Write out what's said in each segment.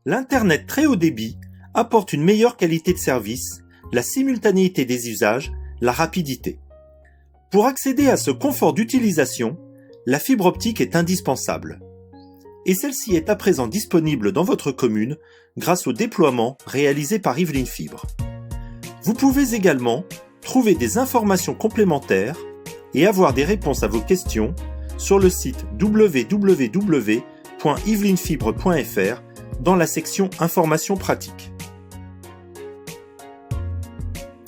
L'Internet très haut débit apporte une meilleure qualité de service, la simultanéité des usages, la rapidité. Pour accéder à ce confort d'utilisation, la fibre optique est indispensable. Et celle-ci est à présent disponible dans votre commune grâce au déploiement réalisé par Yvelines Fibre. Vous pouvez également trouver des informations complémentaires et avoir des réponses à vos questions sur le site www.yvelinefibres.fr dans la section Informations pratiques.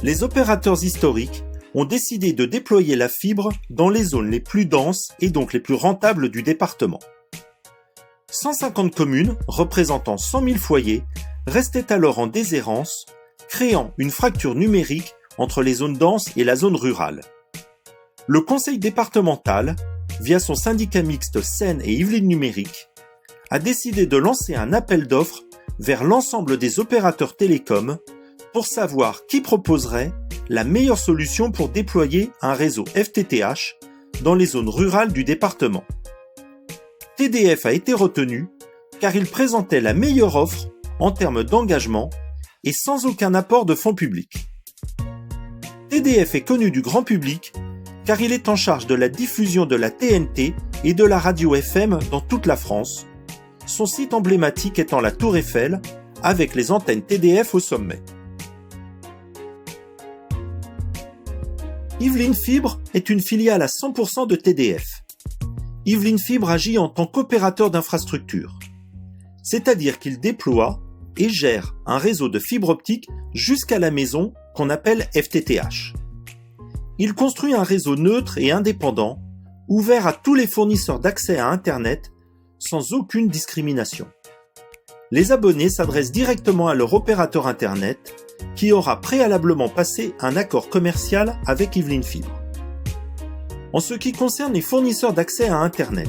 Les opérateurs historiques ont décidé de déployer la fibre dans les zones les plus denses et donc les plus rentables du département. 150 communes représentant 100 000 foyers restaient alors en déshérence, créant une fracture numérique entre les zones denses et la zone rurale. Le conseil départemental, via son syndicat mixte Seine et Yvelines Numérique, a décidé de lancer un appel d'offres vers l'ensemble des opérateurs télécoms pour savoir qui proposerait la meilleure solution pour déployer un réseau FTTH dans les zones rurales du département. TDF a été retenu car il présentait la meilleure offre en termes d'engagement et sans aucun apport de fonds publics. TDF est connu du grand public car il est en charge de la diffusion de la TNT et de la radio FM dans toute la France, son site emblématique étant la Tour Eiffel avec les antennes TDF au sommet. Yvelines Fibre est une filiale à 100% de TDF. Yvelines Fibre agit en tant qu'opérateur d'infrastructure, c'est-à-dire qu'il déploie et gère un réseau de fibre optique jusqu'à la maison qu'on appelle FTTH. Il construit un réseau neutre et indépendant, ouvert à tous les fournisseurs d'accès à Internet, sans aucune discrimination. Les abonnés s'adressent directement à leur opérateur Internet, qui aura préalablement passé un accord commercial avec Yvelines Fibre. En ce qui concerne les fournisseurs d'accès à Internet,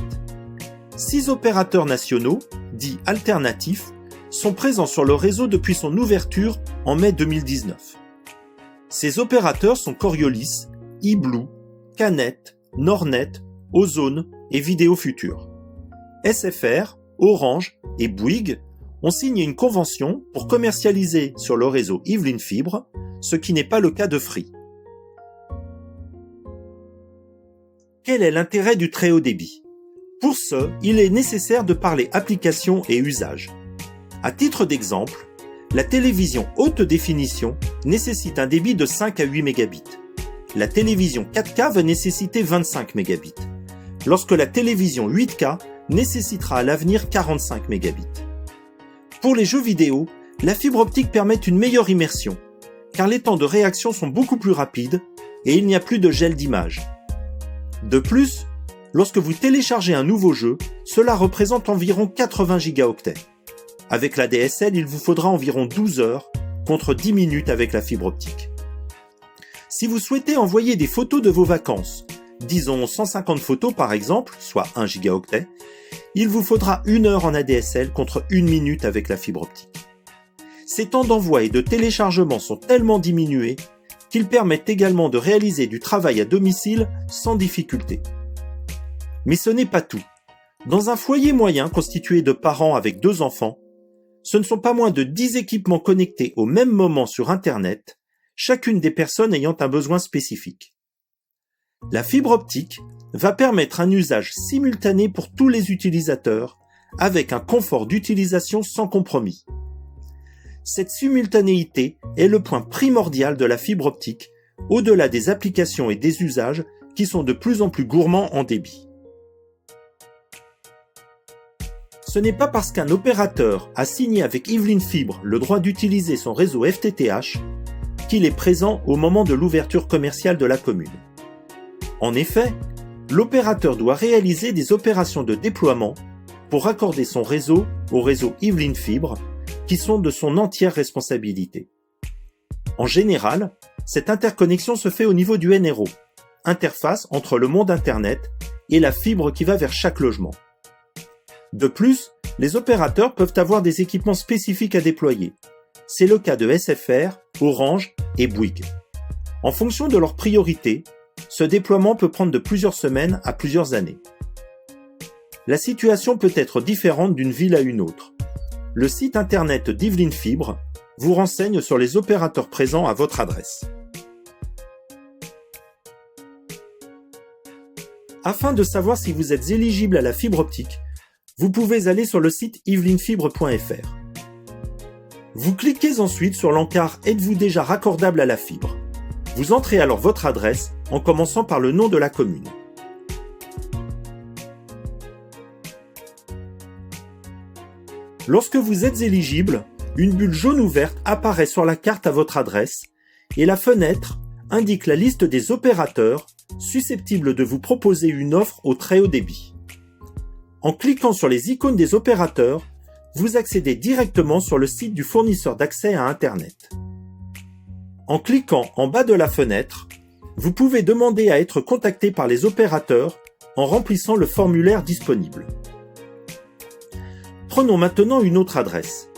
6 opérateurs nationaux, dits alternatifs, sont présents sur le réseau depuis son ouverture en mai 2019. Ces opérateurs sont Coriolis, eBlue, Canet, Nornet, Ozone et Vidéo Future. SFR, Orange et Bouygues ont signé une convention pour commercialiser sur le réseau Yvelines Fibre, ce qui n'est pas le cas de Free. Quel est l'intérêt du très haut débit ? Pour ce, il est nécessaire de parler application et usage. À titre d'exemple, la télévision haute définition nécessite un débit de 5 à 8 mégabits. La télévision 4K va nécessiter 25 mégabits, lorsque la télévision 8K nécessitera à l'avenir 45 mégabits. Pour les jeux vidéo, la fibre optique permet une meilleure immersion, car les temps de réaction sont beaucoup plus rapides et il n'y a plus de gel d'image. De plus, lorsque vous téléchargez un nouveau jeu, cela représente environ 80 gigaoctets. Avec la DSL, il vous faudra environ 12 heures, contre 10 minutes avec la fibre optique. Si vous souhaitez envoyer des photos de vos vacances, disons 150 photos par exemple, soit 1 gigaoctet, il vous faudra 1 heure en ADSL contre 1 minute avec la fibre optique. Ces temps d'envoi et de téléchargement sont tellement diminués qu'ils permettent également de réaliser du travail à domicile sans difficulté. Mais ce n'est pas tout. Dans un foyer moyen constitué de parents avec 2 enfants, ce ne sont pas moins de 10 équipements connectés au même moment sur Internet, chacune des personnes ayant un besoin spécifique. La fibre optique va permettre un usage simultané pour tous les utilisateurs, avec un confort d'utilisation sans compromis. Cette simultanéité est le point primordial de la fibre optique, au-delà des applications et des usages qui sont de plus en plus gourmands en débit. Ce n'est pas parce qu'un opérateur a signé avec Yvelines Fibre le droit d'utiliser son réseau FTTH qu'il est présent au moment de l'ouverture commerciale de la commune. En effet, l'opérateur doit réaliser des opérations de déploiement pour raccorder son réseau au réseau Yvelines Fibre, qui sont de son entière responsabilité. En général, cette interconnexion se fait au niveau du NRO, interface entre le monde Internet et la fibre qui va vers chaque logement. De plus, les opérateurs peuvent avoir des équipements spécifiques à déployer. C'est le cas de SFR, Orange et Bouygues. En fonction de leurs priorités, ce déploiement peut prendre de plusieurs semaines à plusieurs années. La situation peut être différente d'une ville à une autre. Le site internet d'Yveline Fibre vous renseigne sur les opérateurs présents à votre adresse. Afin de savoir si vous êtes éligible à la fibre optique, vous pouvez aller sur le site yvelineffibre.fr. Vous cliquez ensuite sur l'encart « Êtes-vous déjà raccordable à la fibre ?» Vous entrez alors votre adresse en commençant par le nom de la commune. Lorsque vous êtes éligible, une bulle jaune ou verte apparaît sur la carte à votre adresse et la fenêtre indique la liste des opérateurs susceptibles de vous proposer une offre au très haut débit. En cliquant sur les icônes des opérateurs, vous accédez directement sur le site du fournisseur d'accès à Internet. En cliquant en bas de la fenêtre, vous pouvez demander à être contacté par les opérateurs en remplissant le formulaire disponible. Prenons maintenant une autre adresse.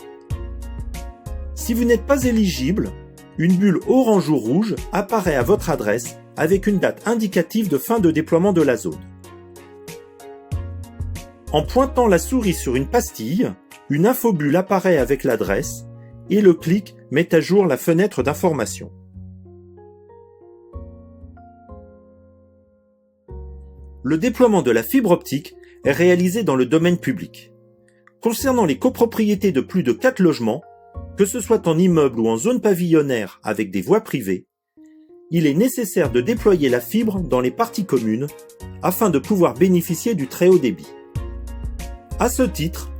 Si vous n'êtes pas éligible, une bulle orange ou rouge apparaît à votre adresse avec une date indicative de fin de déploiement de la zone. En pointant la souris sur une pastille, une infobulle apparaît avec l'adresse et le clic met à jour la fenêtre d'information. Le déploiement de la fibre optique est réalisé dans le domaine public. Concernant les copropriétés de plus de 4 logements, que ce soit en immeuble ou en zone pavillonnaire avec des voies privées, il est nécessaire de déployer la fibre dans les parties communes afin de pouvoir bénéficier du très haut débit. À ce titre,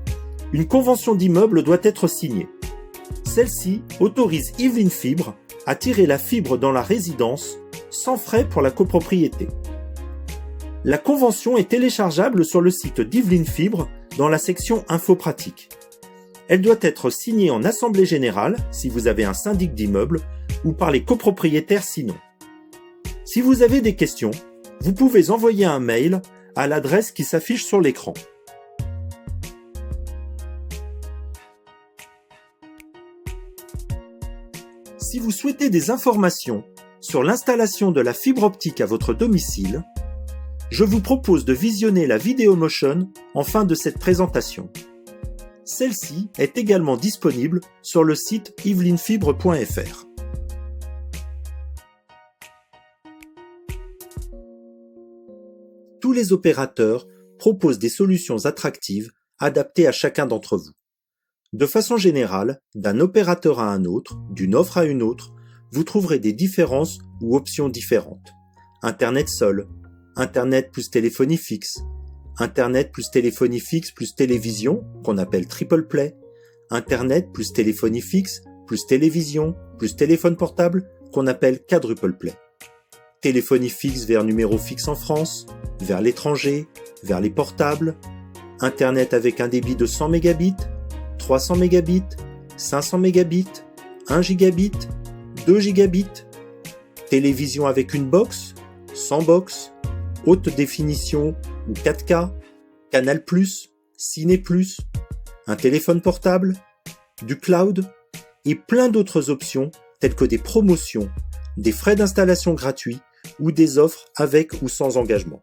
une convention d'immeuble doit être signée. Celle-ci autorise Yveline Fibre à tirer la fibre dans la résidence sans frais pour la copropriété. La convention est téléchargeable sur le site d'Yveline Fibre dans la section Info pratique. Elle doit être signée en assemblée générale si vous avez un syndic d'immeuble ou par les copropriétaires sinon. Si vous avez des questions, vous pouvez envoyer un mail à l'adresse qui s'affiche sur l'écran. Si vous souhaitez des informations sur l'installation de la fibre optique à votre domicile, je vous propose de visionner la vidéo motion en fin de cette présentation. Celle-ci est également disponible sur le site yvelineffibre.fr. Tous les opérateurs proposent des solutions attractives adaptées à chacun d'entre vous. De façon générale, d'un opérateur à un autre, d'une offre à une autre, vous trouverez des différences ou options différentes. Internet seul, Internet plus téléphonie fixe, Internet plus téléphonie fixe plus télévision, qu'on appelle triple play, Internet plus téléphonie fixe plus télévision plus téléphone portable, qu'on appelle quadruple play. Téléphonie fixe vers numéro fixe en France, vers l'étranger, vers les portables, Internet avec un débit de 100 mégabits, 300 mégabits, 500 mégabits, 1 gigabit, 2 gigabits, télévision avec une box, sans box, haute définition ou 4K, Canal+, Ciné+, un téléphone portable, du cloud et plein d'autres options telles que des promotions, des frais d'installation gratuits ou des offres avec ou sans engagement.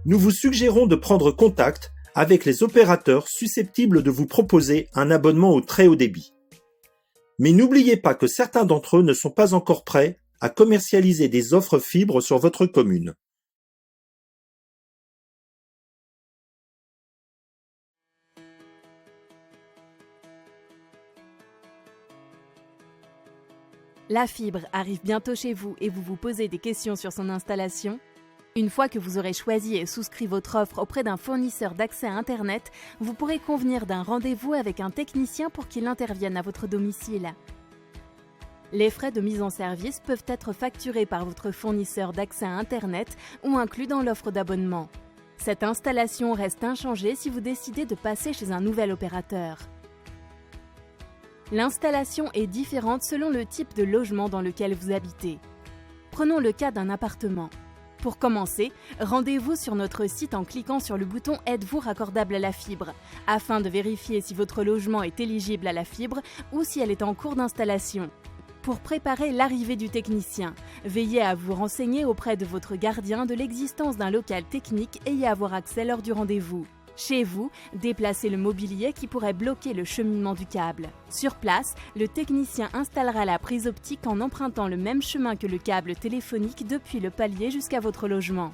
Nous vous suggérons de prendre contact avec les opérateurs susceptibles de vous proposer un abonnement au très haut débit. Mais n'oubliez pas que certains d'entre eux ne sont pas encore prêts à commercialiser des offres fibres sur votre commune. La fibre arrive bientôt chez vous et vous vous posez des questions sur son installation ? Une fois que vous aurez choisi et souscrit votre offre auprès d'un fournisseur d'accès à Internet, vous pourrez convenir d'un rendez-vous avec un technicien pour qu'il intervienne à votre domicile. Les frais de mise en service peuvent être facturés par votre fournisseur d'accès à Internet ou inclus dans l'offre d'abonnement. Cette installation reste inchangée si vous décidez de passer chez un nouvel opérateur. L'installation est différente selon le type de logement dans lequel vous habitez. Prenons le cas d'un appartement. Pour commencer, rendez-vous sur notre site en cliquant sur le bouton « Êtes-vous raccordable à la fibre » afin de vérifier si votre logement est éligible à la fibre ou si elle est en cours d'installation. Pour préparer l'arrivée du technicien, veillez à vous renseigner auprès de votre gardien de l'existence d'un local technique et y avoir accès lors du rendez-vous. Chez vous, déplacez le mobilier qui pourrait bloquer le cheminement du câble. Sur place, le technicien installera la prise optique en empruntant le même chemin que le câble téléphonique depuis le palier jusqu'à votre logement.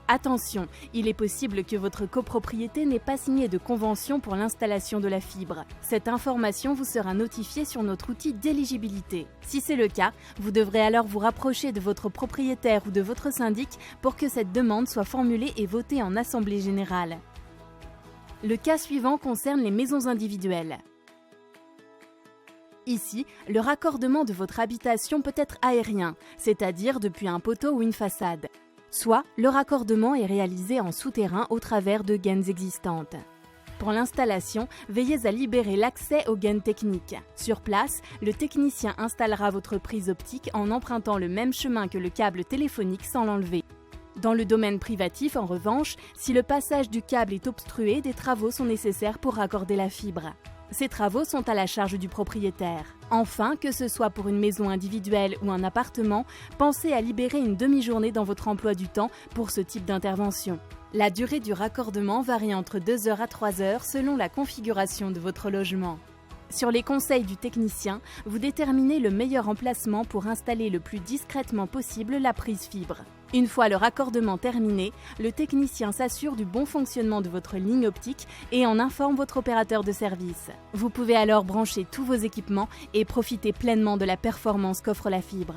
Attention, il est possible que votre copropriété n'ait pas signé de convention pour l'installation de la fibre. Cette information vous sera notifiée sur notre outil d'éligibilité. Si c'est le cas, vous devrez alors vous rapprocher de votre propriétaire ou de votre syndic pour que cette demande soit formulée et votée en assemblée générale. Le cas suivant concerne les maisons individuelles. Ici, le raccordement de votre habitation peut être aérien, c'est-à-dire depuis un poteau ou une façade. Soit le raccordement est réalisé en souterrain au travers de gaines existantes. Pour l'installation, veillez à libérer l'accès aux gaines techniques. Sur place, le technicien installera votre prise optique en empruntant le même chemin que le câble téléphonique sans l'enlever. Dans le domaine privatif, en revanche, si le passage du câble est obstrué, des travaux sont nécessaires pour raccorder la fibre. Ces travaux sont à la charge du propriétaire. Enfin, que ce soit pour une maison individuelle ou un appartement, pensez à libérer une demi-journée dans votre emploi du temps pour ce type d'intervention. La durée du raccordement varie entre 2 heures à 3 heures selon la configuration de votre logement. Sur les conseils du technicien, vous déterminez le meilleur emplacement pour installer le plus discrètement possible la prise fibre. Une fois le raccordement terminé, le technicien s'assure du bon fonctionnement de votre ligne optique et en informe votre opérateur de service. Vous pouvez alors brancher tous vos équipements et profiter pleinement de la performance qu'offre la fibre.